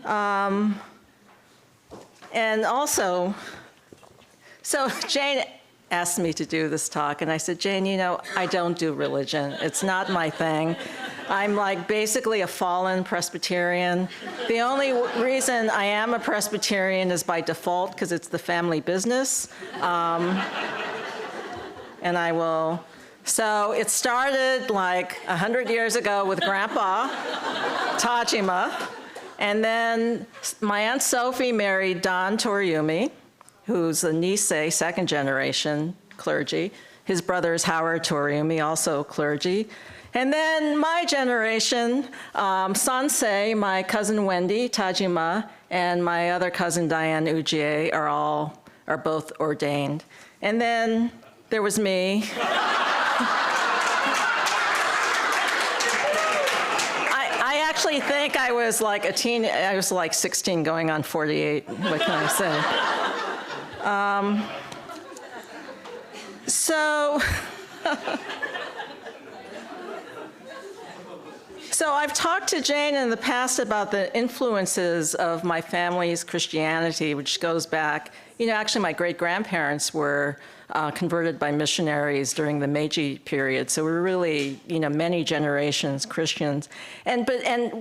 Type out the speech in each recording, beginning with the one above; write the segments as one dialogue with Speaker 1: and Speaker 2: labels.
Speaker 1: And also, so Jane asked me to do this talk, and I said, Jane, you know, I don't do religion. It's not my thing. I'm like basically a fallen Presbyterian. The only reason I am a Presbyterian is by default, because it's the family business. And I will, so it started like 100 years ago with Grandpa Tajima. And then my Aunt Sophie married Don Toriumi, who's a Nisei, second generation clergy. His brother is Howard Toriumi, also clergy. And then my generation, Sansei, my cousin Wendy Tajima, and my other cousin Diane Ujie are both ordained. And then there was me. I actually think I was like I was like 16 going on 48, what can I say? So I've talked to Jane in the past about the influences of my family's Christianity, which goes back, you know, actually my great-grandparents were converted by missionaries during the Meiji period, so we're really, you know, many generations Christians. And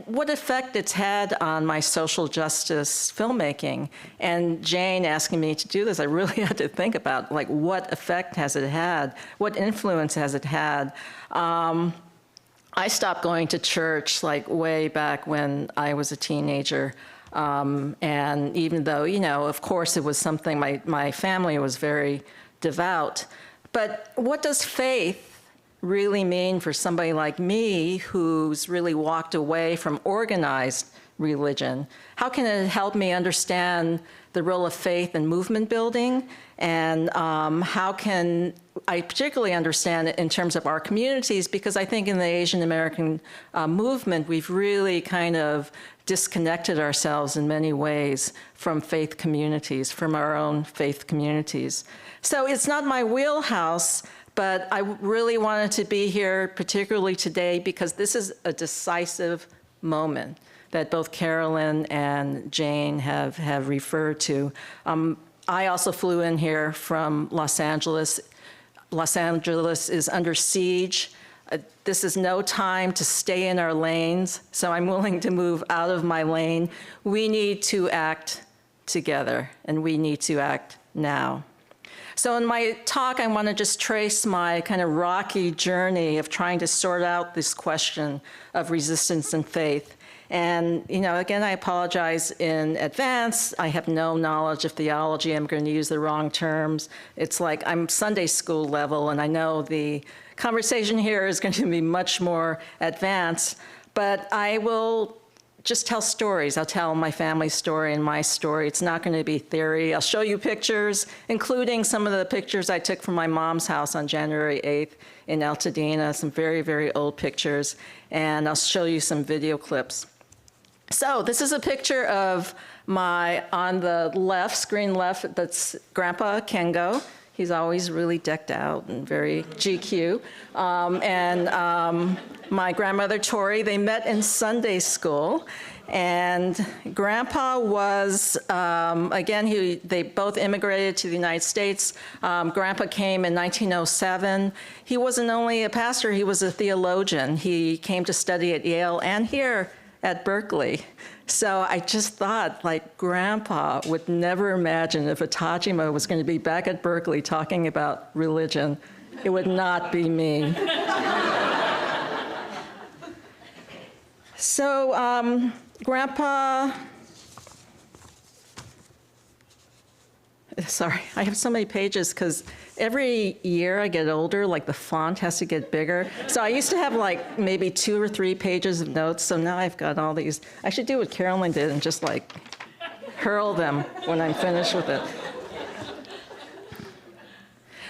Speaker 1: what effect it's had on my social justice filmmaking. And Jane asking me to do this, I really had to think about, like, what effect has it had? What influence has it had? I stopped going to church like way back when I was a teenager. And even though, you know, of course it was something, my family was very devout. But what does faith really mean for somebody like me who's really walked away from organized religion? How can it help me understand the role of faith in movement building? And how can I particularly understand it in terms of our communities? Because I think in the Asian American movement, we've really kind of disconnected ourselves in many ways from faith communities, from our own faith communities. So it's not my wheelhouse, but I really wanted to be here particularly today because this is a decisive moment that both Carolyn and Jane have referred to. I also flew in here from Los Angeles. Los Angeles is under siege. This is no time to stay in our lanes, so I'm willing to move out of my lane. We need to act together, and we need to act now. So in my talk, I want to just trace my kind of rocky journey of trying to sort out this question of resistance and faith. And, you know, again, I apologize in advance. I have no knowledge of theology. I'm going to use the wrong terms. It's like I'm Sunday school level, and I know the conversation here is going to be much more advanced. But I will just tell stories. I'll tell my family's story and my story. It's not going to be theory. I'll show you pictures, including some of the pictures I took from my mom's house on January 8th in Altadena, some very, very old pictures. And I'll show you some video clips. So this is a picture of on the left, screen left, that's Grandpa Kengo. He's always really decked out and very GQ. My grandmother Tori, they met in Sunday school. And Grandpa was, again, they both immigrated to the United States. Grandpa came in 1907. He wasn't only a pastor, he was a theologian. He came to study at Yale and here at Berkeley. So I just thought, like, Grandpa would never imagine if a Tajima was going to be back at Berkeley talking about religion. It would not be me. So Grandpa, sorry, I have so many pages because every year I get older, like the font has to get bigger. So I used to have like maybe 2 or 3 pages of notes, so now I've got all these. I should do what Carolyn did and just like hurl them when I'm finished with it.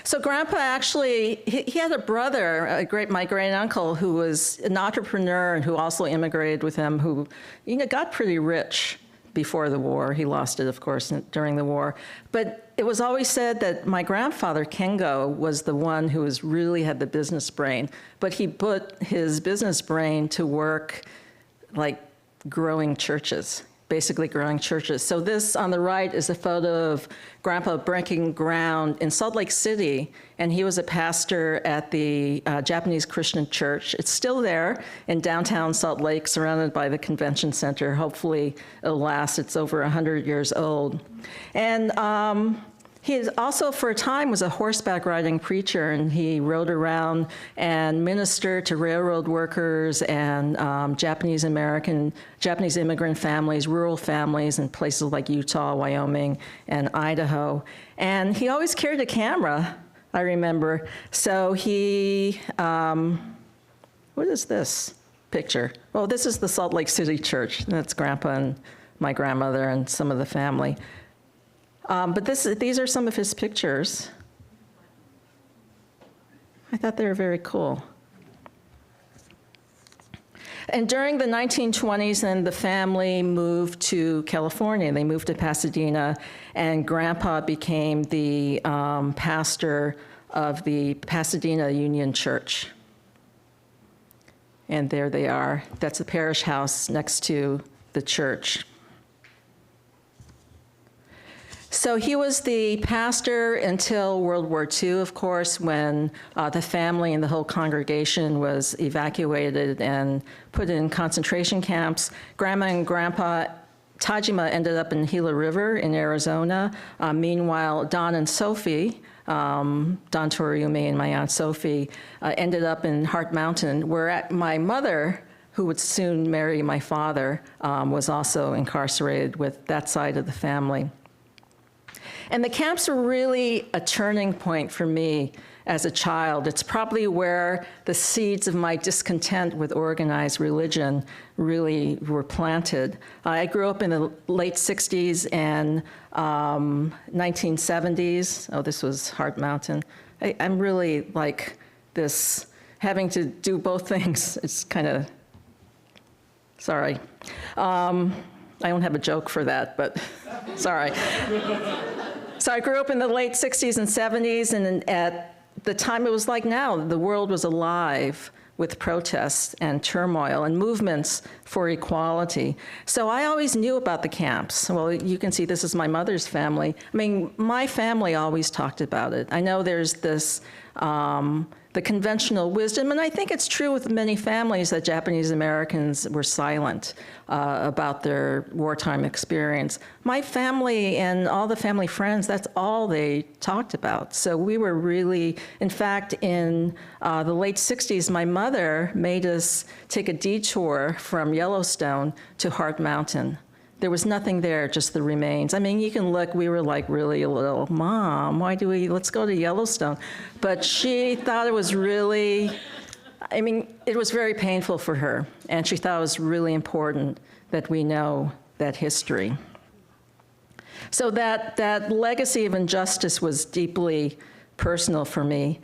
Speaker 1: So Grandpa actually, he had a brother, my great uncle, who was an entrepreneur and who also immigrated with him, who, you know, got pretty rich before the war. He lost it, of course, during the war. But it was always said that my grandfather, Kengo, was the one who really had the business brain. But he put his business brain to work like growing churches. basically growing churches. So this on the right is a photo of Grandpa breaking ground in Salt Lake City, and he was a pastor at the Japanese Christian church. It's still there in downtown Salt Lake, surrounded by the convention center. Hopefully it'll last. It's over 100 years old. And he also, for a time, was a horseback riding preacher, and he rode around and ministered to railroad workers and Japanese immigrant families, rural families in places like Utah, Wyoming, and Idaho. And he always carried a camera, I remember. So he, what is this picture? Oh, this is the Salt Lake City church. That's Grandpa and my grandmother and some of the family. But these are some of his pictures. I thought they were very cool. And during the 1920s, then the family moved to California. They moved to Pasadena, and Grandpa became the pastor of the Pasadena Union Church. And there they are. That's the parish house next to the church. So he was the pastor until World War II, of course, when the family and the whole congregation was evacuated and put in concentration camps. Grandma and Grandpa Tajima ended up in Gila River in Arizona. Meanwhile, Don and Sophie, Don Toriumi and my Aunt Sophie, ended up in Heart Mountain, where my mother, who would soon marry my father, was also incarcerated with that side of the family. And the camps were really a turning point for me as a child. It's probably where the seeds of my discontent with organized religion really were planted. I grew up in the late 60s and 1970s. Oh, this was Heart Mountain. I'm really like this, having to do both things. It's kind of, sorry. I don't have a joke for that, but sorry. So I grew up in the late 60s and 70s, and at the time it was like now, the world was alive with protests and turmoil and movements for equality. So I always knew about the camps. Well, you can see this is my mother's family. I mean, my family always talked about it. I know there's this, the conventional wisdom, and I think it's true with many families that Japanese Americans were silent about their wartime experience. My family and all the family friends, that's all they talked about. So we were really, in fact, in the late 60s, my mother made us take a detour from Yellowstone to Heart Mountain. There was nothing there, just the remains. I mean, you can look, we were like really a little, Mom, let's go to Yellowstone. But she thought it was really, I mean, it was very painful for her. And she thought it was really important that we know that history. So that legacy of injustice was deeply personal for me.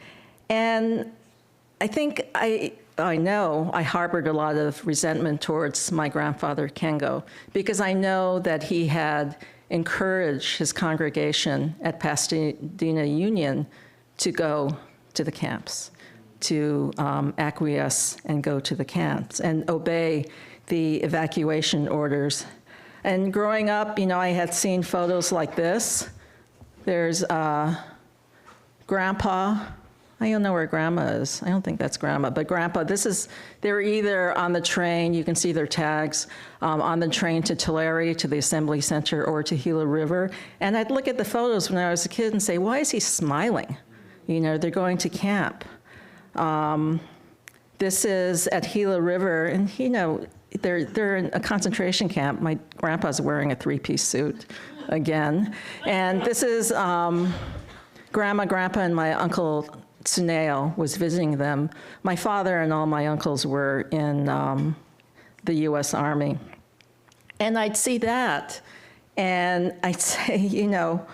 Speaker 1: And I think I know I harbored a lot of resentment towards my grandfather, Kengo, because I know that he had encouraged his congregation at Pasadena Union to go to the camps, to acquiesce and go to the camps and obey the evacuation orders. And growing up, you know, I had seen photos like this. There's Grandpa. I don't know where Grandma is. I don't think that's Grandma, but Grandpa, they're either on the train, you can see their tags, on the train to Tulare, to the Assembly Center, or to Gila River. And I'd look at the photos when I was a kid and say, why is he smiling? You know, they're going to camp. This is at Gila River, and you know, they're in a concentration camp. My grandpa's wearing a three-piece suit again. And this is Grandma, Grandpa, and my uncle Tsuneo was visiting them. My father and all my uncles were in the US Army. And I'd see that, and I'd say, you know,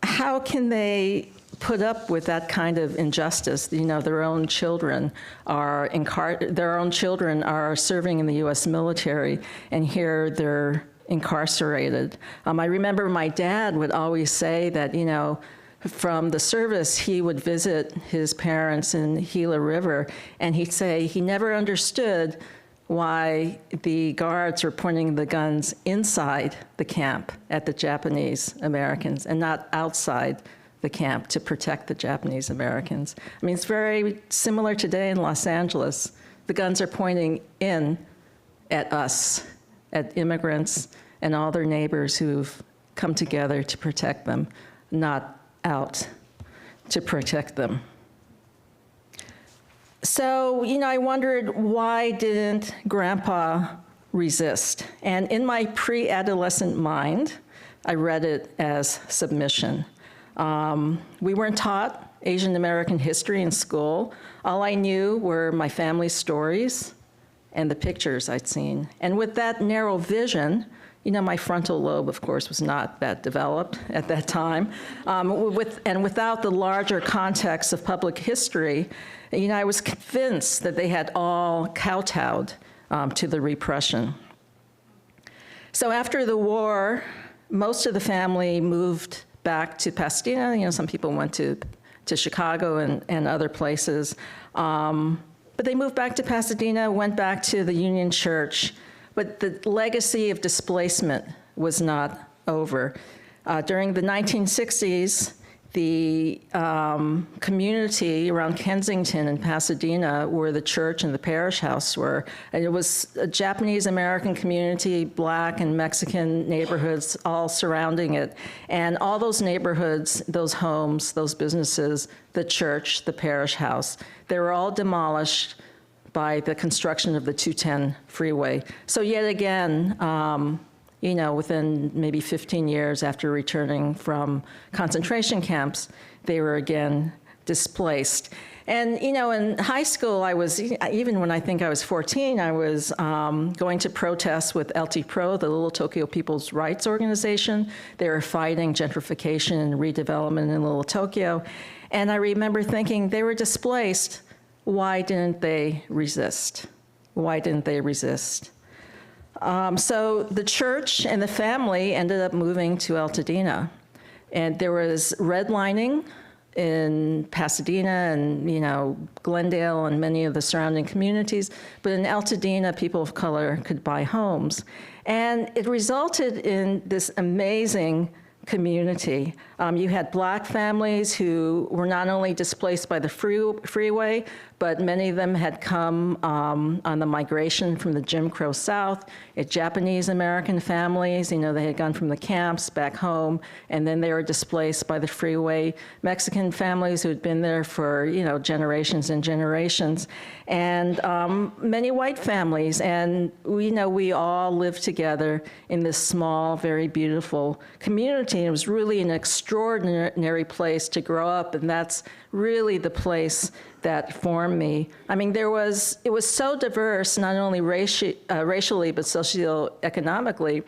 Speaker 1: how can they put up with that kind of injustice? You know, their own children are serving in the US military, and here they're incarcerated. I remember my dad would always say that, you know, from the service, he would visit his parents in Gila River, and he'd say he never understood why the guards were pointing the guns inside the camp at the Japanese Americans and not outside the camp to protect the Japanese Americans. I mean, it's very similar today in Los Angeles. The guns are pointing in at us, at immigrants and all their neighbors who've come together to protect them, not out to protect them. So, I wondered, why didn't Grandpa resist? And in my pre-adolescent mind, I read it as submission. We weren't taught Asian American history in school. All I knew were my family's stories and the pictures I'd seen. And with that narrow vision, my frontal lobe, of course, was not that developed at that time. And without the larger context of public history, I was convinced that they had all kowtowed to the repression. So after the war, most of the family moved back to Pasadena. Some people went to Chicago and other places. But they moved back to Pasadena, went back to the Union Church. But the legacy of displacement was not over. During the 1960s, the community around Kensington and Pasadena, where the church and the parish house were, and it was a Japanese American community, Black and Mexican neighborhoods all surrounding it. And all those neighborhoods, those homes, those businesses, the church, the parish house, they were all demolished by the construction of the 210 freeway. So yet again, within maybe 15 years after returning from concentration camps, they were again displaced. And, in high school, I was, even when I think I was 14, I was going to protests with LT-Pro, the Little Tokyo People's Rights Organization. They were fighting gentrification and redevelopment in Little Tokyo. And I remember thinking, they were displaced. Why didn't they resist? Why didn't they resist? So the church and the family ended up moving to Altadena. And there was redlining in Pasadena and, Glendale and many of the surrounding communities. But in Altadena, people of color could buy homes. And it resulted in this amazing community. You had Black families who were not only displaced by the freeway, but many of them had come on the migration from the Jim Crow South. Japanese American families, they had gone from the camps back home, and then they were displaced by the freeway. Mexican families who had been there for, generations and generations, and many white families. And we all lived together in this small, very beautiful community. And it was really an extraordinary place to grow up, and that's really the place that formed me. I mean, it was so diverse, not only racially, but socioeconomically.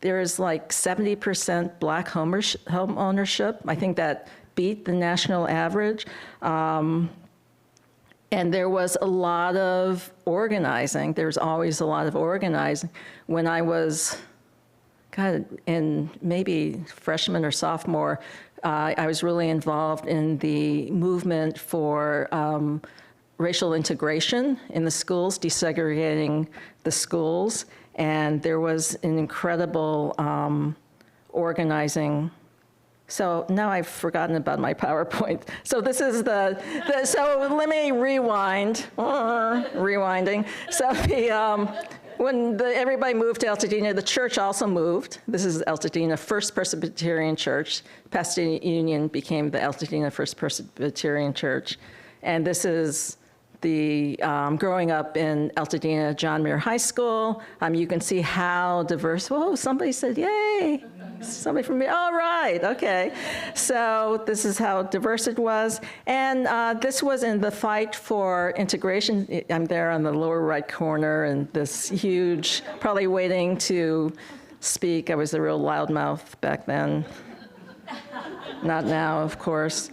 Speaker 1: There's like 70% Black home ownership. I think that beat the national average. And there was a lot of organizing. There's always a lot of organizing. When I was in maybe freshman or sophomore, I was really involved in the movement for racial integration in the schools, desegregating the schools, and there was an incredible organizing. So now I've forgotten about my PowerPoint. So this is so let me rewind, rewinding. So when everybody moved to Altadena, the church also moved. This is Altadena First Presbyterian Church. Pasadena Union became the Altadena First Presbyterian Church. And this is the growing up in Altadena John Muir High School. You can see how diverse. Whoa, somebody said, yay. Somebody from me, all right, okay. So this is how diverse it was. And this was in the fight for integration. I'm there on the lower right corner, and this huge, probably waiting to speak. I was a real loudmouth back then. Not now, of course.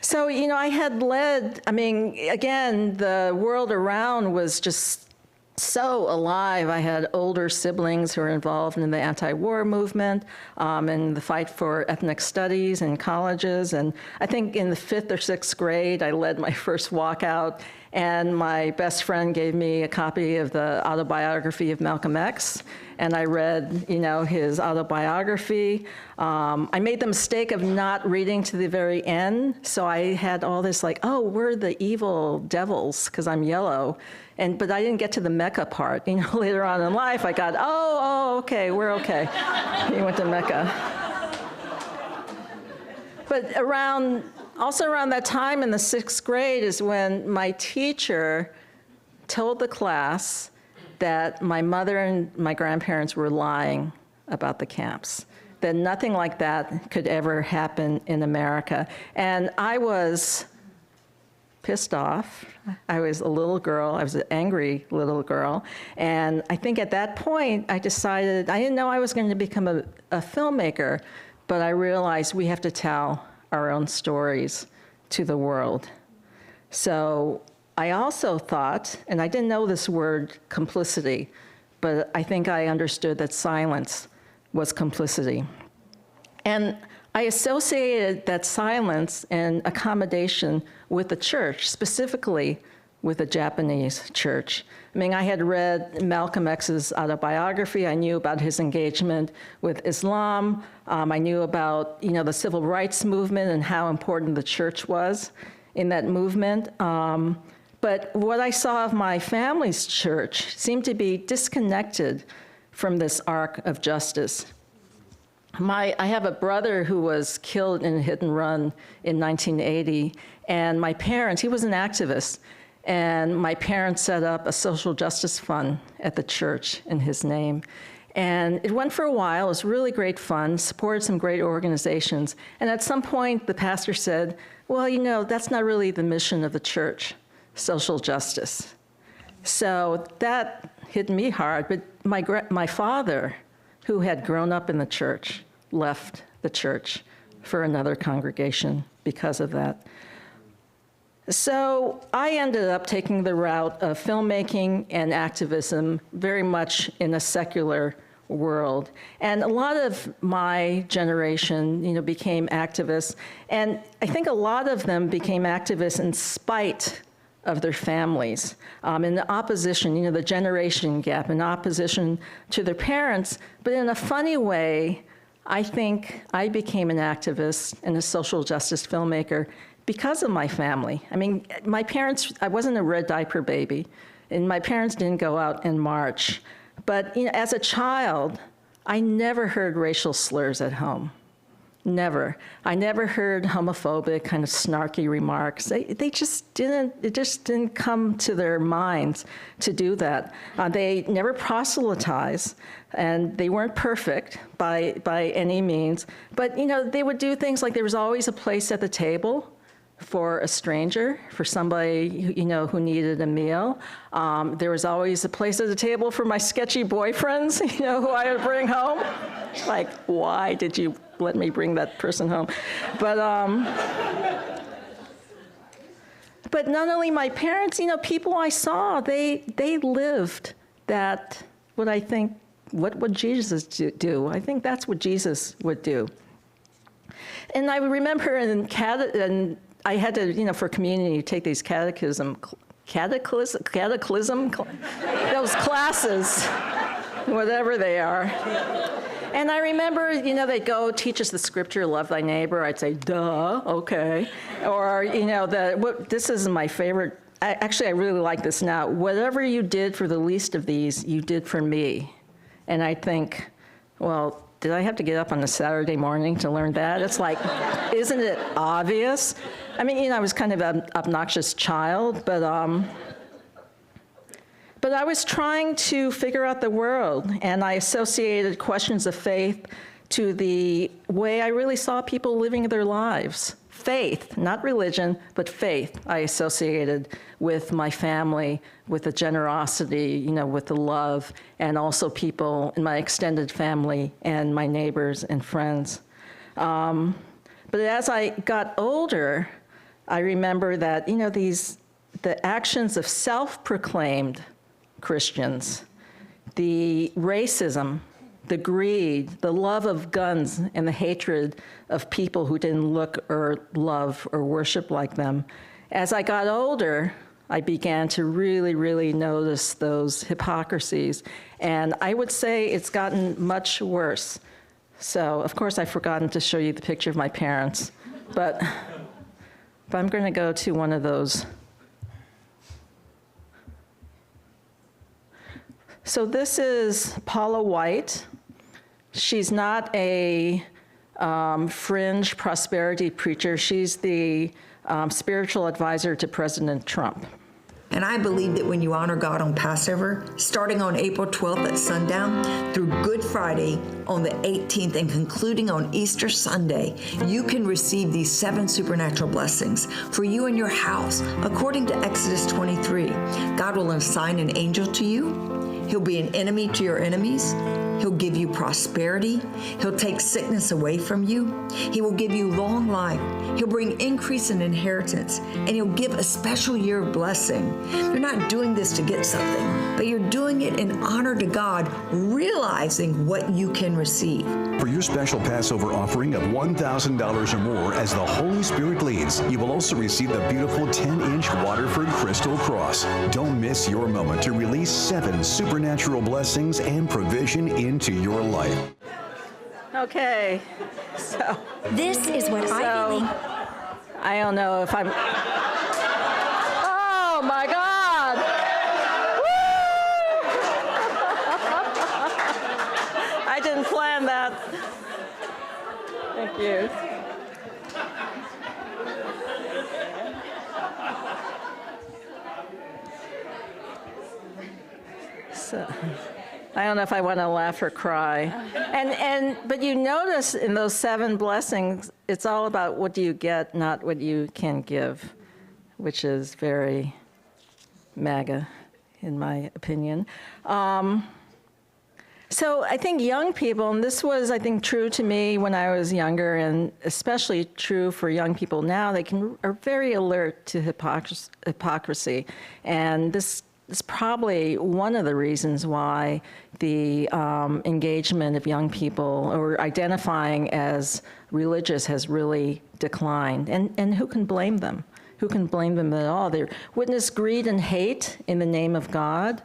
Speaker 1: So, I had led, again, the world around was just so alive. I had older siblings who were involved in the anti-war movement and the fight for ethnic studies in colleges. And I think in the 5th or 6th grade, I led my first walkout, and my best friend gave me a copy of the autobiography of Malcolm X. And I read, his autobiography. I made the mistake of not reading to the very end. So I had all this like, oh, we're the evil devils because I'm yellow. But I didn't get to the Mecca part. Later on in life, I got, okay, we're okay. He went to Mecca. But also around that time in the 6th grade is when my teacher told the class that my mother and my grandparents were lying about the camps, that nothing like that could ever happen in America. And I was pissed off. I was a little girl. I was an angry little girl. And I think at that point, I decided, I didn't know I was going to become a filmmaker, but I realized we have to tell our own stories to the world. So I also thought, and I didn't know this word complicity, but I think I understood that silence was complicity. And I associated that silence and accommodation with the church, specifically with the Japanese church. I mean, I had read Malcolm X's autobiography. I knew about his engagement with Islam. I knew about, the civil rights movement and how important the church was in that movement. But what I saw of my family's church seemed to be disconnected from this arc of justice. I have a brother who was killed in a hit and run in 1980, and my parents, he was an activist, and my parents set up a social justice fund at the church in his name. And it went for a while. It was really great fun, supported some great organizations. And at some point, the pastor said, well, that's not really the mission of the church, social justice. So that hit me hard. But my father, who had grown up in the church, left the church for another congregation because of that. So I ended up taking the route of filmmaking and activism very much in a secular world. And a lot of my generation, became activists. And I think a lot of them became activists in spite of their families, in the opposition, the generation gap, in opposition to their parents. But in a funny way, I think I became an activist and a social justice filmmaker because of my family. I mean, my parents, I wasn't a red diaper baby, and my parents didn't go out and march. But as a child, I never heard racial slurs at home. Never. I never heard homophobic, kind of snarky remarks. They just didn't, it just didn't come to their minds to do that. They never proselytized, and they weren't perfect by any means. But, they would do things like there was always a place at the table for a stranger, for somebody, who needed a meal. There was always a place at the table for my sketchy boyfriends, who I would bring home. Like, why did you let me bring that person home? But not only my parents, people I saw, they lived that, what would Jesus do? I think that's what Jesus would do. And I remember and I had to, for community, take these catechism, those classes, whatever they are. And I remember, they'd go teach us the scripture, love thy neighbor. I'd say, duh, okay. Or, this is my favorite. Actually, I really like this now. Whatever you did for the least of these, you did for me. And I think, well, did I have to get up on a Saturday morning to learn that? It's like, isn't it obvious? I mean, I was kind of an obnoxious child, but I was trying to figure out the world, and I associated questions of faith to the way I really saw people living their lives. Faith, not religion, but faith, I associated with my family, with the generosity, with the love, and also people in my extended family and my neighbors and friends. But as I got older, I remember that, the actions of self-proclaimed Christians. The racism, the greed, the love of guns, and the hatred of people who didn't look or love or worship like them. As I got older, I began to really, really notice those hypocrisies. And I would say it's gotten much worse. So, of course, I've forgotten to show you the picture of my parents. But I'm going to go to one of those. So this is Paula White. She's not a fringe prosperity preacher. She's the spiritual advisor to President Trump.
Speaker 2: And I believe that when you honor God on Passover, starting on April 12th at sundown, through Good Friday on the 18th, and concluding on Easter Sunday, you can receive these 7 supernatural blessings for you and your house. According to Exodus 23, God will assign an angel to you. He'll be an enemy to your enemies. He'll give you prosperity. He'll take sickness away from you. He will give you long life. He'll bring increase in inheritance, and he'll give a special year of blessing. You're not doing this to get something, but you're doing it in honor to God, realizing what you can receive.
Speaker 3: For your special Passover offering of $1,000 or more as the Holy Spirit leads, you will also receive the beautiful 10-inch Waterford Crystal Cross. Don't miss your moment to release 7 supernatural blessings and provision into your life.
Speaker 1: Okay, so
Speaker 4: this is what I believe.
Speaker 1: I don't know if I'm. Oh my God! I didn't plan that. Thank you. So, I don't know if I want to laugh or cry. But you notice in those 7 blessings, it's all about what do you get, not what you can give, which is very MAGA, in my opinion. So I think young people, and this was, I think, true to me when I was younger, and especially true for young people now, they are very alert to hypocrisy. And this is probably one of the reasons why the engagement of young people or identifying as religious has really declined. And who can blame them? Who can blame them at all? They witness greed and hate in the name of God.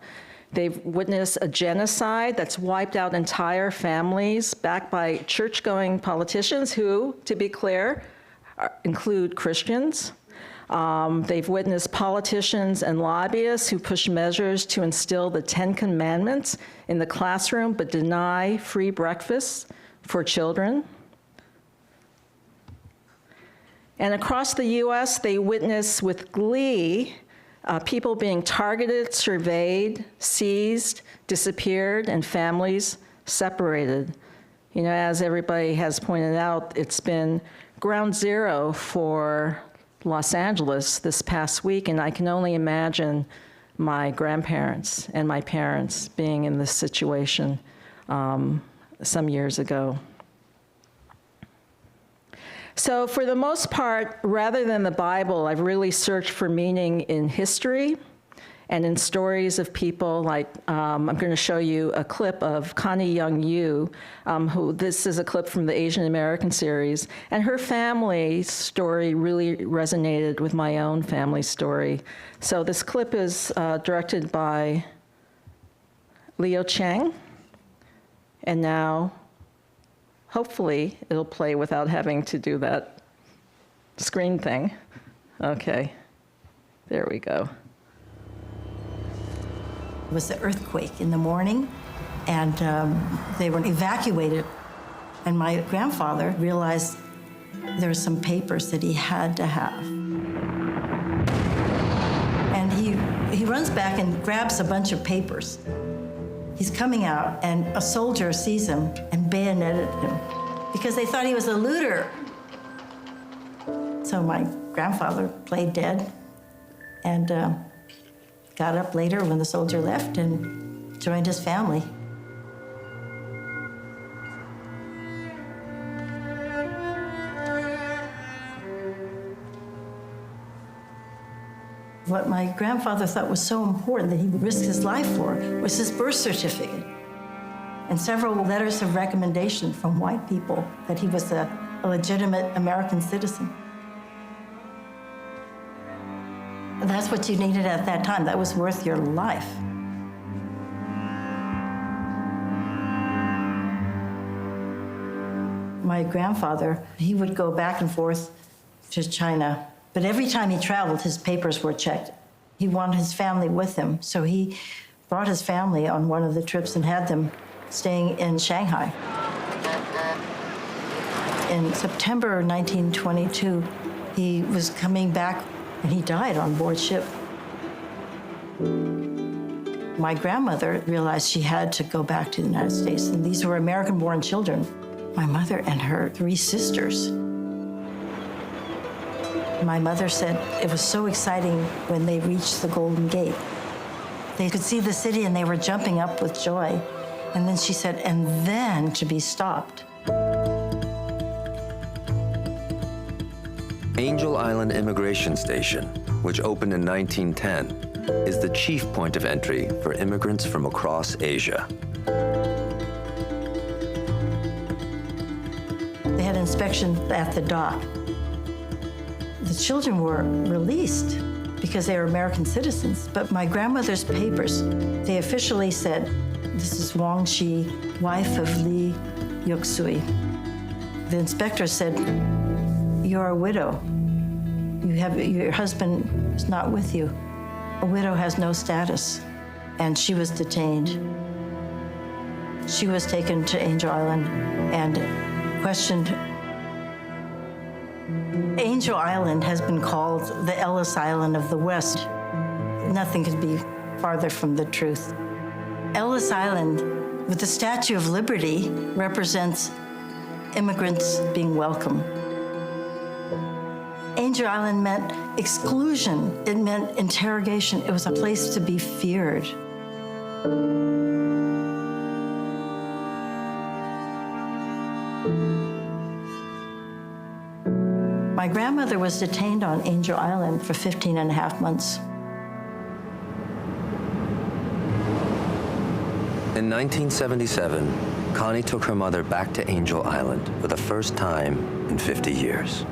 Speaker 1: They've witnessed a genocide that's wiped out entire families backed by church-going politicians who, to be clear, include Christians. They've witnessed politicians and lobbyists who push measures to instill the 10 Commandments in the classroom but deny free breakfast for children. And across the US, they witness with glee people being targeted, surveyed, seized, disappeared, and families separated. You know, as everybody has pointed out, it's been ground zero for Los Angeles this past week, and I can only imagine my grandparents and my parents being in this situation some years ago. So for the most part, rather than the Bible, I've really searched for meaning in history and in stories of people like, I'm going to show you a clip of Connie Young Yu, this is a clip from the Asian American series, and her family story really resonated with my own family story. So this clip is directed by Leo Chang, and now hopefully it'll play without having to do that screen thing. Okay, there we go.
Speaker 5: It was the earthquake in the morning, and they were evacuated. And my grandfather realized there were some papers that he had to have. And he runs back and grabs a bunch of papers. He's coming out, and a soldier sees him and bayoneted him because they thought he was a looter. So my grandfather played dead and got up later when the soldier left and joined his family. What my grandfather thought was so important that he would risk his life for was his birth certificate and several letters of recommendation from white people that he was a legitimate American citizen. That's what you needed at that time. That was worth your life. My grandfather, he would go back and forth to China, but every time he traveled, his papers were checked. He wanted his family with him, so he brought his family on one of the trips and had them staying in Shanghai. In September 1922, he was coming back and he died on board ship. My grandmother realized she had to go back to the United States, and these were American-born children. My mother and her 3 sisters. My mother said it was so exciting when they reached the Golden Gate. They could see the city and they were jumping up with joy. And then she said, and then to be stopped.
Speaker 6: Angel Island Immigration Station, which opened in 1910, is the chief point of entry for immigrants from across Asia.
Speaker 5: They had inspection at the dock. The children were released because they were American citizens, but my grandmother's papers, they officially said, this is Wang Shi, wife of Li Yuxui. The inspector said, you're a widow. Your husband is not with you. A widow has no status. And she was detained. She was taken to Angel Island and questioned. Angel Island has been called the Ellis Island of the West. Nothing could be farther from the truth. Ellis Island, with the Statue of Liberty, represents immigrants being welcome. Angel Island meant exclusion. It meant interrogation. It was a place to be feared. My grandmother was detained on Angel Island for 15 and a half months.
Speaker 6: In 1977, Connie took her mother back to Angel Island for the first time in 50 years.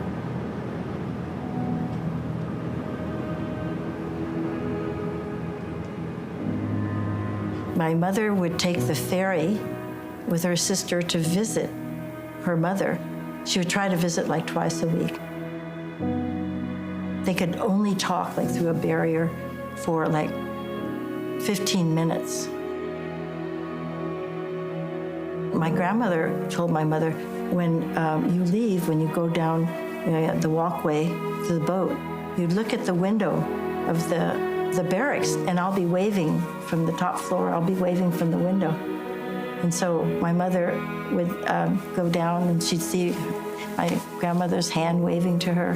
Speaker 5: My mother would take the ferry with her sister to visit her mother. She would try to visit like twice a week. They could only talk like through a barrier for like 15 minutes. My grandmother told my mother, when you leave, when you go down the walkway to the boat, you'd look at the window of the barracks, and I'll be waving from the top floor. I'll be waving from the window. And so my mother would go down, and she'd see my grandmother's hand waving to her.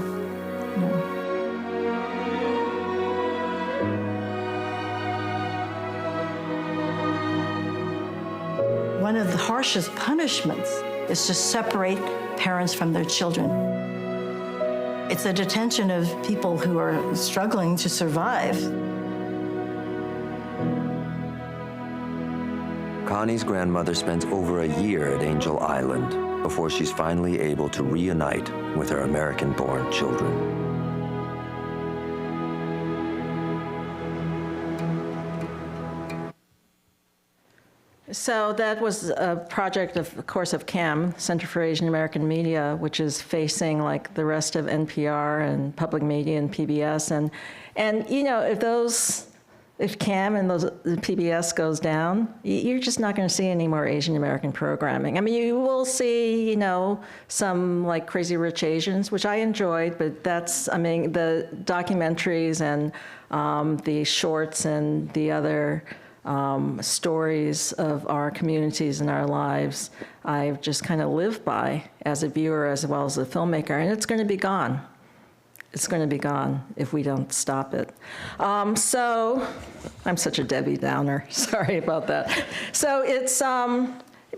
Speaker 5: One of the harshest punishments is to separate parents from their children. It's a detention of people who are struggling to survive.
Speaker 6: Connie's grandmother spends over a year at Angel Island before she's finally able to reunite with her American-born children.
Speaker 1: So that was a project, of course, of CAM, Center for Asian American Media, which is facing like the rest of NPR and public media and PBS. And you know, if CAM and the PBS goes down, you're just not going to see any more Asian American programming. I mean, you will see, you know, some like Crazy Rich Asians, which I enjoyed, but that's, I mean, the documentaries and the shorts and the other stories of our communities and our lives, I've just kind of lived by as a viewer as well as a filmmaker, and it's going to be gone. It's going to be gone if we don't stop it. So, I'm such a Debbie Downer. Sorry about that. So it's,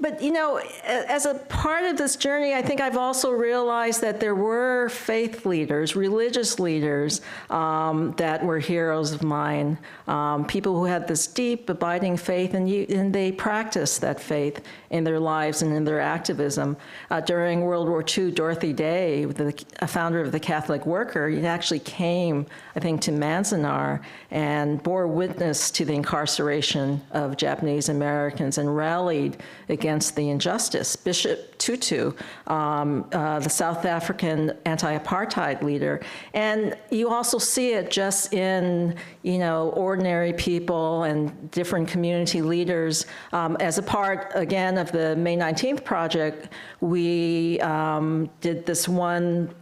Speaker 1: But, you know, as a part of this journey, I think I've also realized that there were faith leaders, religious leaders, that were heroes of mine, people who had this deep, abiding faith, and they practiced that faith in their lives and in their activism. During World War II, Dorothy Day, a founder of the Catholic Worker, actually came, I think, to Manzanar and bore witness to the incarceration of Japanese Americans and rallied against the injustice. Bishop Tutu, the South African anti-apartheid leader. And you also see it just in, you know, ordinary people and different community leaders. As a part, again, of the May 19th project, we did this one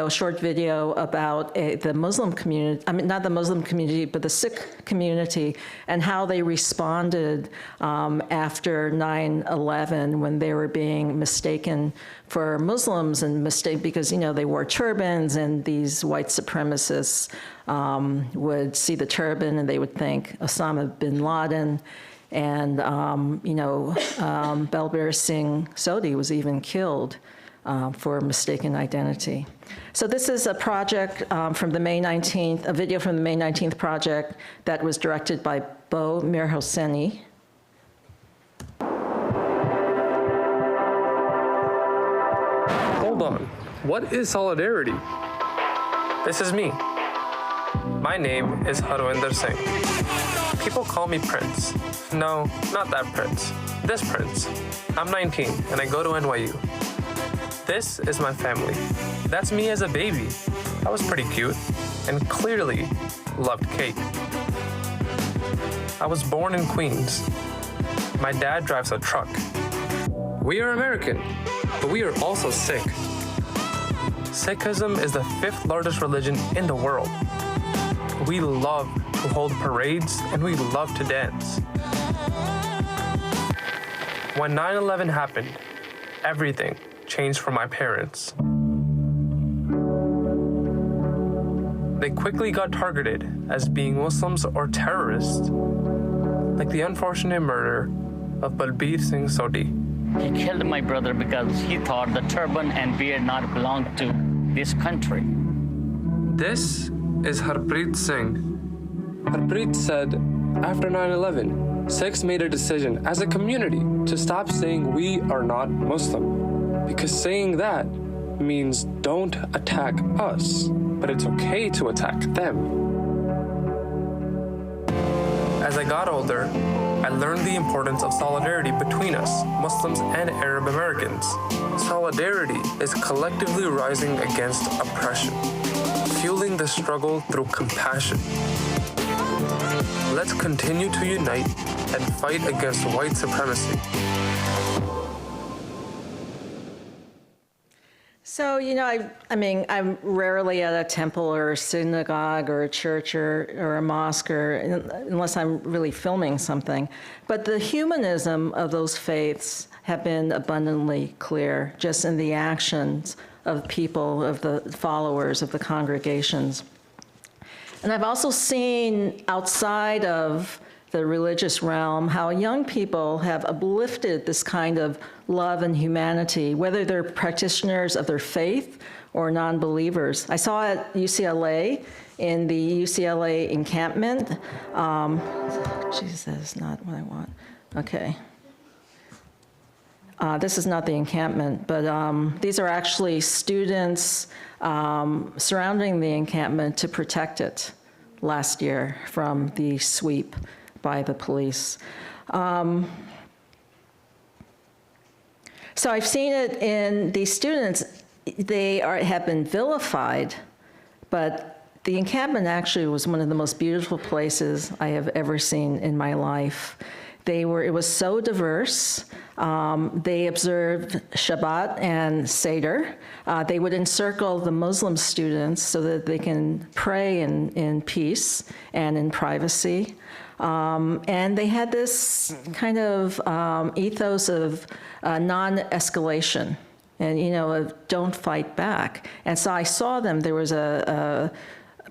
Speaker 1: short video about the Muslim community, I mean, not the Muslim community, but the Sikh community, and how they responded after 9/11 when they were being mistaken for Muslims and because, you know, they wore turbans, and these white supremacists would see the turban and they would think Osama bin Laden. And, you know, Balbir Singh Sodhi was even killed for mistaken identity. So this is a project from the May 19th, a video from the May 19th project that was directed by Bo Mirhosseini.
Speaker 7: Hold on, what is solidarity? This is me. My name is Harwinder Singh. People call me Prince. No, not that Prince. This Prince. I'm 19 and I go to NYU. This is my family. That's me as a baby. I was pretty cute and clearly loved cake. I was born in Queens. My dad drives a truck. We are American, but we are also Sikh. Sikhism is the 5th largest religion in the world. We love to hold parades and we love to dance. When 9/11 happened, everything changed for my parents. They quickly got targeted as being Muslims or terrorists, like the unfortunate murder of Balbir Singh Sodhi.
Speaker 8: He killed my brother because he thought the turban and beard not belonged to this country.
Speaker 7: This is Harpreet Singh. Harpreet said, after 9/11, Sikhs made a decision as a community to stop saying we are not Muslim, because saying that means don't attack us, but it's okay to attack them. As I got older, I learned the importance of solidarity between us, Muslims and Arab Americans. Solidarity is collectively rising against oppression, fueling the struggle through compassion. Let's continue to unite and fight against white supremacy.
Speaker 1: So, you know, I mean, I'm rarely at a temple or a synagogue or a church or a mosque, unless I'm really filming something. But the humanism of those faiths have been abundantly clear, just in the actions of people, of the followers, of the congregations. And I've also seen outside of the religious realm how young people have uplifted this kind of love and humanity, whether they're practitioners of their faith or non-believers. I saw at UCLA, in the UCLA encampment, geez, that is not what I want. Okay. This is not the encampment, but these are actually students surrounding the encampment to protect it last year from the sweep by the police. So I've seen it in these students. They have been vilified, but the encampment actually was one of the most beautiful places I have ever seen in my life. It was so diverse. They observed Shabbat and Seder. They would encircle the Muslim students so that they can pray in peace and in privacy. And they had this kind of ethos of non-escalation and, you know, of don't fight back. And so I saw them. There was a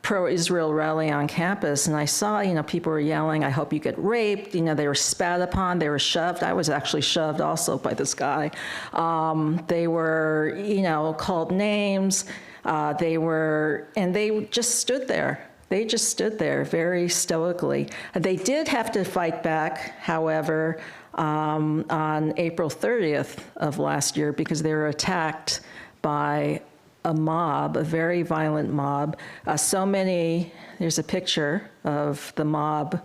Speaker 1: pro-Israel rally on campus, and I saw, people were yelling, "I hope you get raped." They were spat upon, they were shoved. I was actually shoved also by this guy. They were, called names. They just stood there. They just stood there very stoically. They did have to fight back, however, on April 30th of last year, because they were attacked by a mob, a very violent mob. There's a picture of the mob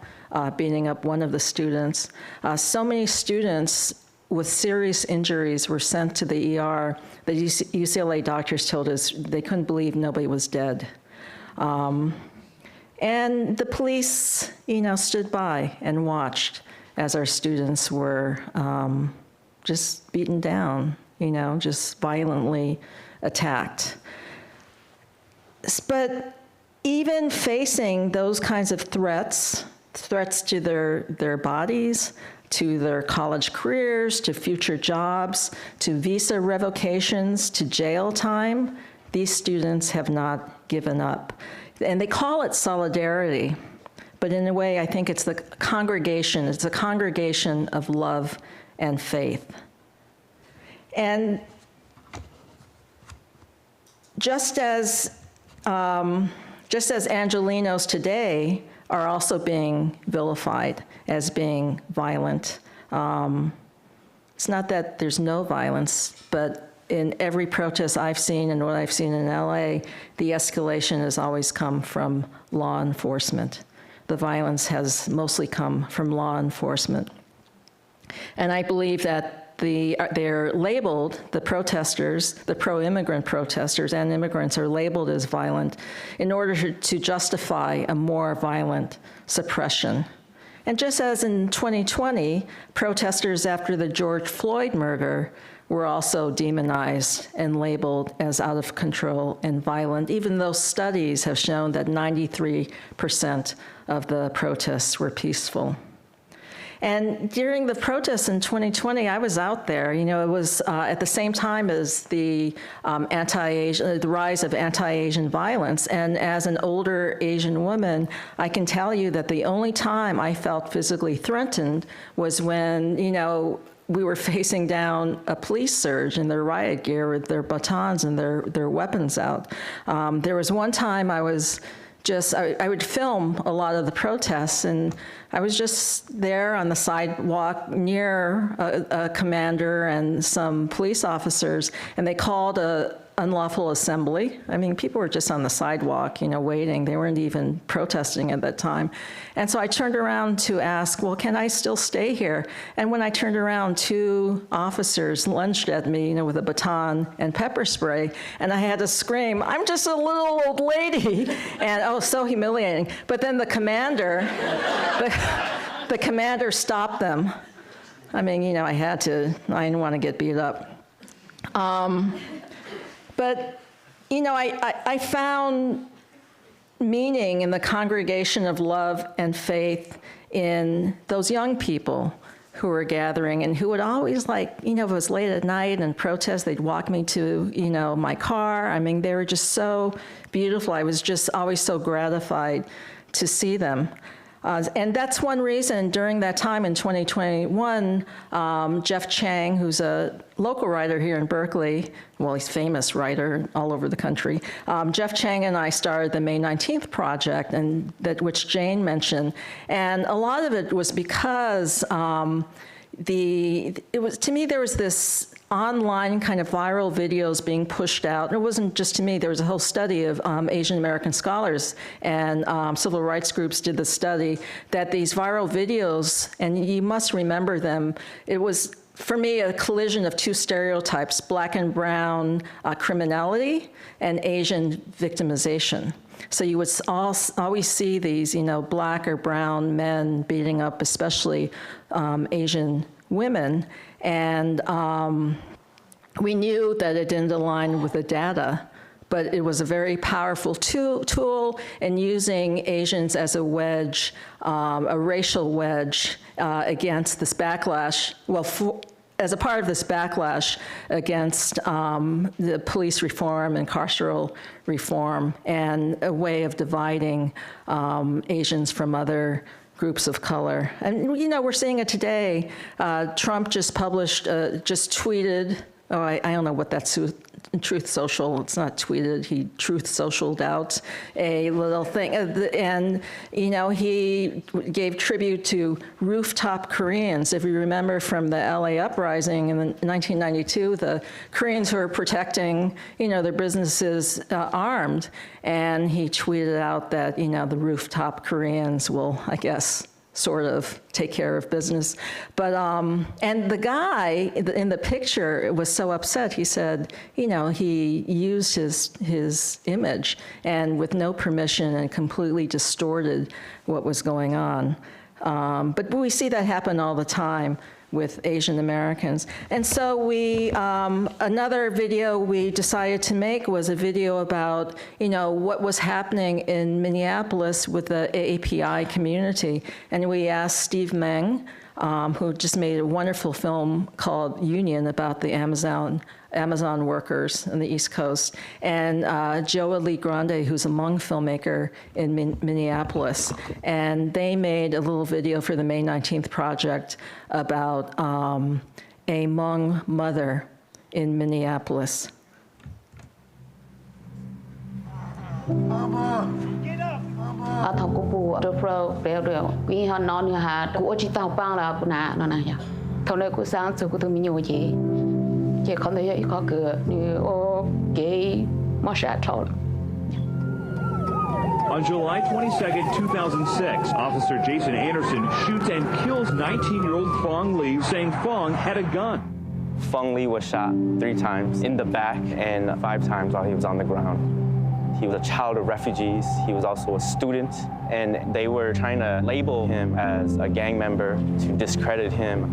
Speaker 1: beating up one of the students. So many students with serious injuries were sent to the ER. The UCLA doctors told us they couldn't believe nobody was dead. And the police, stood by and watched as our students were just beaten down, just violently attacked. But even facing those kinds of threats to their bodies, to their college careers, to future jobs, to visa revocations, to jail time, these students have not given up. And they call it solidarity, but in a way, I think it's a congregation of love and faith. And just as Angelenos today are also being vilified as being violent. It's not that there's no violence, but in every protest I've seen and what I've seen in LA, the escalation has always come from law enforcement. The violence has mostly come from law enforcement. And I believe that they're labeled, the protesters, the pro-immigrant protesters and immigrants are labeled as violent in order to justify a more violent suppression. And just as in 2020, protesters after the George Floyd murder were also demonized and labeled as out of control and violent, even though studies have shown that 93% of the protests were peaceful. And during the protests in 2020, I was out there. It was at the same time as the rise of anti-Asian violence. And as an older Asian woman, I can tell you that the only time I felt physically threatened was when, we were facing down a police surge in their riot gear with their batons and their weapons out. There was one time I would film a lot of the protests, and I was just there on the sidewalk near a commander and some police officers, and they called a unlawful assembly. I mean, people were just on the sidewalk, waiting. They weren't even protesting at that time. And so I turned around to ask, well, can I still stay here? And when I turned around, two officers lunged at me, with a baton and pepper spray, and I had to scream, "I'm just a little old lady." And so humiliating. But then the commander, the commander stopped them. I mean, I didn't want to get beat up. But, I found meaning in the congregation of love and faith in those young people who were gathering and who would always if it was late at night and protest, they'd walk me to, my car. I mean, they were just so beautiful. I was just always so gratified to see them. And that's one reason during that time in 2021, Jeff Chang, who's a local writer here in Berkeley, well, he's a famous writer all over the country, Jeff Chang and I started the May 19th project, and which Jane mentioned. And a lot of it was because to me, there was this online kind of viral videos being pushed out. And it wasn't just to me, there was a whole study of Asian American scholars and civil rights groups did the study that these viral videos, and you must remember them, it was, for me, a collision of two stereotypes, black and brown criminality and Asian victimization. So you would always see these, black or brown men beating up, especially Asian women. And we knew that it didn't align with the data, but it was a very powerful tool in using Asians as a wedge, a racial wedge against this backlash, as a part of this backlash against the police reform and carceral reform and a way of dividing Asians from other groups of color. And, we're seeing it today. Trump just tweeted, I don't know what that's, Truth Social, it's not tweeted, he Truth Socialed out a little thing. And, he gave tribute to rooftop Koreans. If you remember from the LA uprising in 1992, the Koreans who were protecting, their businesses armed. And he tweeted out that, the rooftop Koreans will, I guess, sort of take care of business. But, and the guy in the picture was so upset, he said, he used his image and with no permission and completely distorted what was going on. But we see that happen all the time with Asian Americans. And so another video we decided to make was a video about, what was happening in Minneapolis with the API community. And we asked Steve Meng, who just made a wonderful film called Union about the Amazon workers on the East Coast, and Joa Lee Grande, who's a Hmong filmmaker in Minneapolis. And they made a little video for the May 19th project about a Hmong mother in Minneapolis.
Speaker 9: Thằng cô bù cho pro béo đều vì họ nói như hà cô chỉ tao bang là cô nó này thằng này cô sáng cho cô tôi mình nhiều gì chỉ còn thấy có cửa như ô cái mà sẽ trâu.
Speaker 10: On July 22nd, 2006, Officer Jason Anderson shoots and kills 19-year-old Fong Lee, saying Fong had a gun.
Speaker 11: Fong Lee was shot 3 times in the back and 5 times while he was on the ground. He was a child of refugees. He was also a student, and they were trying to label him as a gang member to discredit him.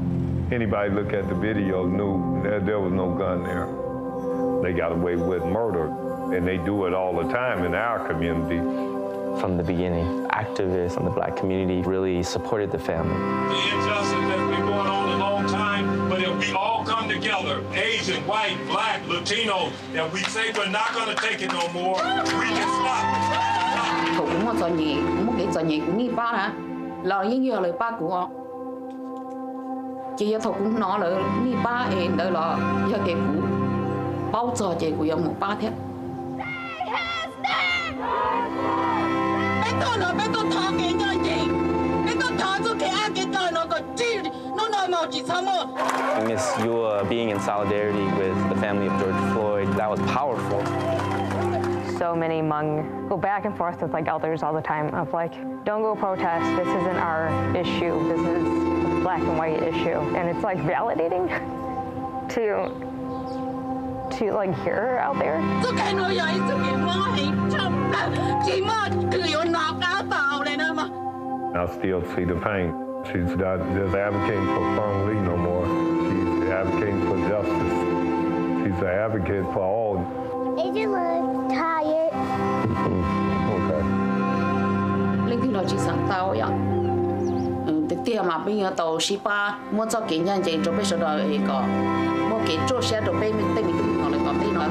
Speaker 12: Anybody look at the video knew there was no gun there. They got away with murder, and they do it all the time in our community.
Speaker 11: From the beginning, activists in the black community really supported the family.
Speaker 13: The injustice that's been going on a long time, but if we all come together, Asian, white, black, Latino, and we say we're not going to take it no more, we can stop it.
Speaker 9: Cậu cũng một cái trò nhẹ cũng đi ba hả? Là những nhiều lời ba của họ. Chỉ cho thầu cũng nói là đi ba em đợi là giờ cái cũ bao giờ chỉ của ông một ba thế.
Speaker 11: Miss Yua being in solidarity with the family of George Floyd, that was powerful.
Speaker 14: So many Hmong go back and forth with like elders all the time of like, don't go protest, this isn't our issue, this is a black and white issue. And it's like validating to like hear out there.
Speaker 12: I still see the pain. She's not just advocating for Fong Lee no more. She's advocating for justice. She's an advocate for all.
Speaker 4: Is you look tired?
Speaker 12: Okay.
Speaker 9: Linh thì nó chỉ sáng tạo vậy. Từ tiệm mà bây giờ tàu ship ba muốn cho cái nhân gì cho bây giờ đó có một cái chỗ xe đồ bây mình tên mình cũng còn lại có tên nữa.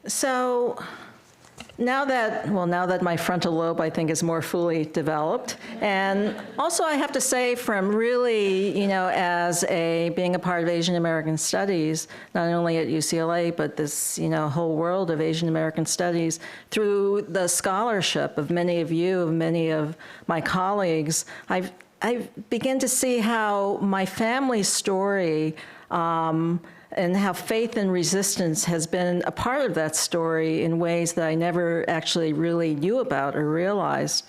Speaker 1: So now that my frontal lobe, I think, is more fully developed, and also I have to say from really, as being a part of Asian American Studies, not only at UCLA, but this, whole world of Asian American Studies, through the scholarship of many of you, of many of my colleagues, I begin to see how my family's story and how faith and resistance has been a part of that story in ways that I never actually really knew about or realized.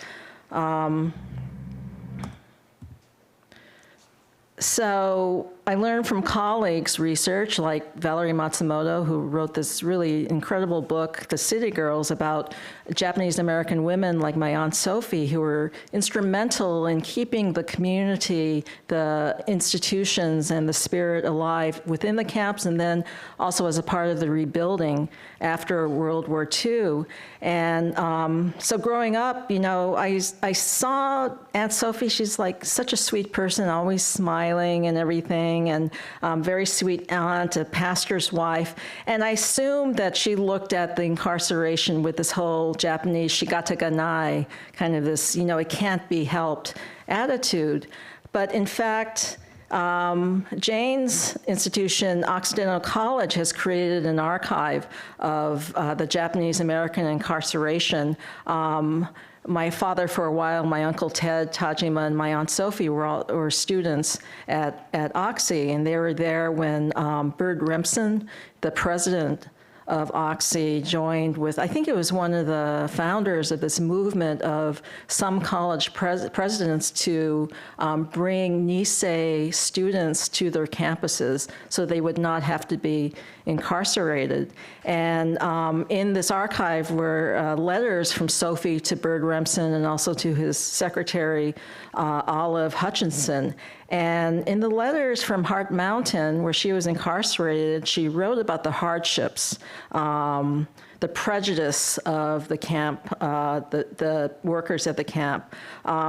Speaker 1: So I learned from colleagues' research, like Valerie Matsumoto, who wrote this really incredible book, The City Girls, about Japanese American women like my Aunt Sophie, who were instrumental in keeping the community, the institutions, and the spirit alive within the camps, and then also as a part of the rebuilding after World War II. And so growing up, you know, I saw Aunt Sophie. She's like such a sweet person, always smiling and everything, and very sweet aunt, a pastor's wife. And I assumed that she looked at the incarceration with this whole Japanese shigata ganai, kind of this, you know, it can't be helped attitude. But in fact, Jane's institution, Occidental College, has created an archive of the Japanese American incarceration. My father, for a while, my Uncle Ted Tajima, and my Aunt Sophie were students at Oxy, and they were there when Bird Remsen, the president of Oxy, joined with, I think it was one of the founders of this movement of some college presidents to bring Nisei students to their campuses so they would not have to be incarcerated. And in this archive were letters from Sophie to Bird Remsen and also to his secretary, Olive Hutchinson. And in the letters from Heart Mountain, where she was incarcerated, she wrote about the hardships, the prejudice of the camp, the workers at the camp.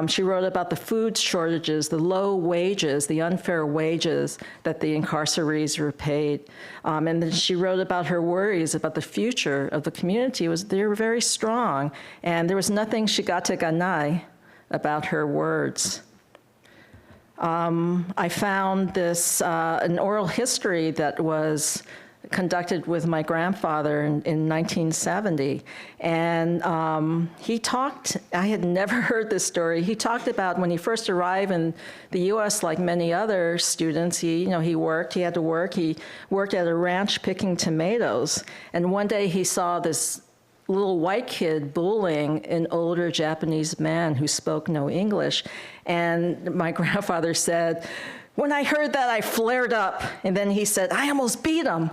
Speaker 1: She wrote about the food shortages, the low wages, the unfair wages that the incarcerees were paid. And then she wrote about her worries about the future of the community. They were very strong, and there was nothing shigata ganai about her words. I found this, an oral history that was conducted with my grandfather in 1970. And he talked, I had never heard this story. He talked about when he first arrived in the US, like many other students, he had to work. He worked at a ranch picking tomatoes. And one day he saw this little white kid bullying an older Japanese man who spoke no English. And my grandfather said, when I heard that, I flared up. And then he said, I almost beat him.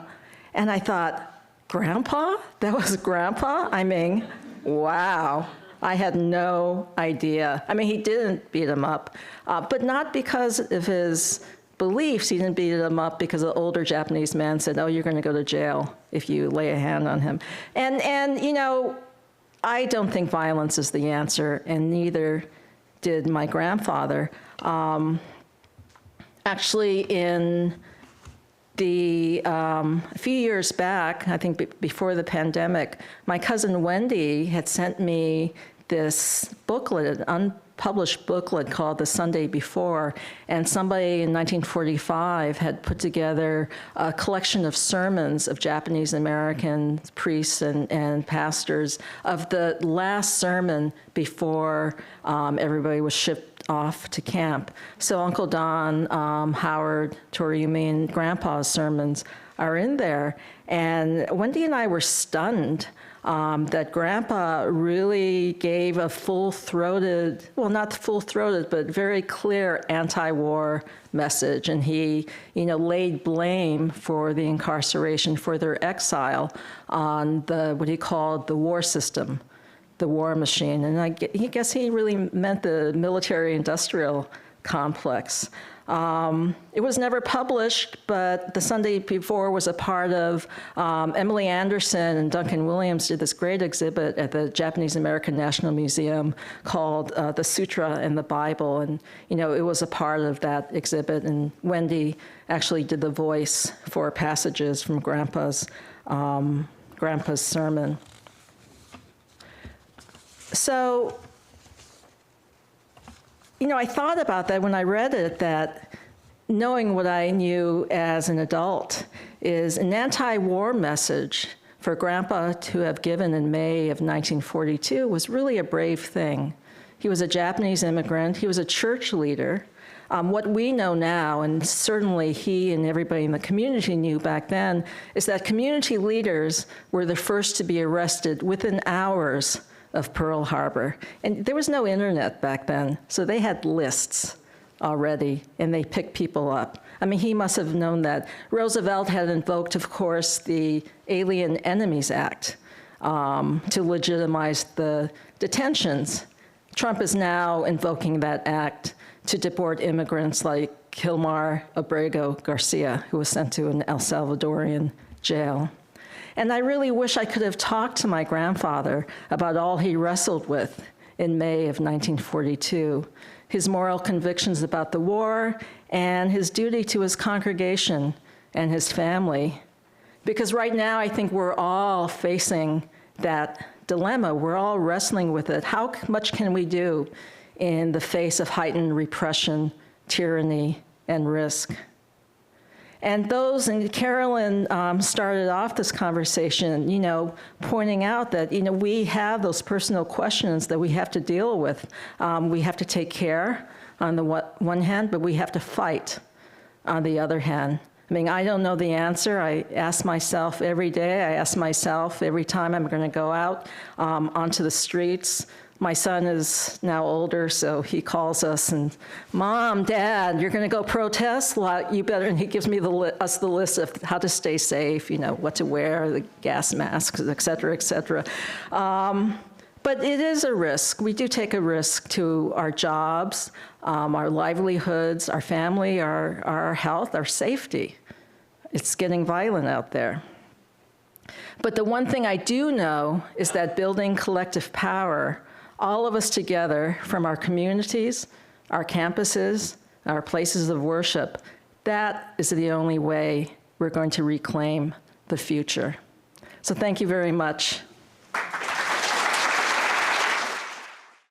Speaker 1: And I thought, Grandpa? That was Grandpa? I mean, wow. I had no idea. I mean, he didn't beat him up, but not because of his beliefs. He didn't beat him up because the older Japanese man said, oh, you're going to go to jail if you lay a hand on him. And you know, I don't think violence is the answer, and neither did my grandfather. Actually, in a few years back, I think before the pandemic, my cousin Wendy had sent me this booklet, an unpublished booklet called The Sunday Before, and somebody in 1945 had put together a collection of sermons of Japanese American priests and pastors of the last sermon before everybody was shipped off to camp. So Uncle Don, Howard, Toriumi, and Grandpa's sermons are in there. And Wendy and I were stunned that Grandpa really gave a full-throated, well, not full-throated, but very clear anti-war message. And he, laid blame for the incarceration, for their exile on what he called the war system, the war machine. And I guess he really meant the military-industrial complex. It was never published, but The Sunday Before was a part of, Emily Anderson and Duncan Williams did this great exhibit at the Japanese American National Museum called The Sutra and the Bible. And, it was a part of that exhibit. And Wendy actually did the voice for passages from Grandpa's sermon. So, I thought about that when I read it, that knowing what I knew as an adult is an anti-war message for Grandpa to have given in May of 1942 was really a brave thing. He was a Japanese immigrant. He was a church leader. What we know now, and certainly he and everybody in the community knew back then, is that community leaders were the first to be arrested within hours of Pearl Harbor. And there was no internet back then, so they had lists already, and they picked people up. I mean, he must have known that. Roosevelt had invoked, of course, the Alien Enemies Act to legitimize the detentions. Trump is now invoking that act to deport immigrants like Gilmar Abrego Garcia, who was sent to an El Salvadorian jail. And I really wish I could have talked to my grandfather about all he wrestled with in May of 1942, his moral convictions about the war and his duty to his congregation and his family. Because right now, I think we're all facing that dilemma. We're all wrestling with it. How much can we do in the face of heightened repression, tyranny, and risk? And Carolyn started off this conversation, pointing out that, we have those personal questions that we have to deal with. We have to take care on the one hand, but we have to fight on the other hand. I mean, I don't know the answer. I ask myself every day. I ask myself every time I'm going to go out onto the streets. My son is now older, so he calls us and, Mom, Dad, you're going to go protest? Well, you better, and he gives me us the list of how to stay safe, what to wear, the gas masks, et cetera, et cetera. But it is a risk. We do take a risk to our jobs, our livelihoods, our family, our health, our safety. It's getting violent out there. But the one thing I do know is that building collective power, all of us together from our communities, our campuses, our places of worship, that is the only way we're going to reclaim the future. So thank you very much.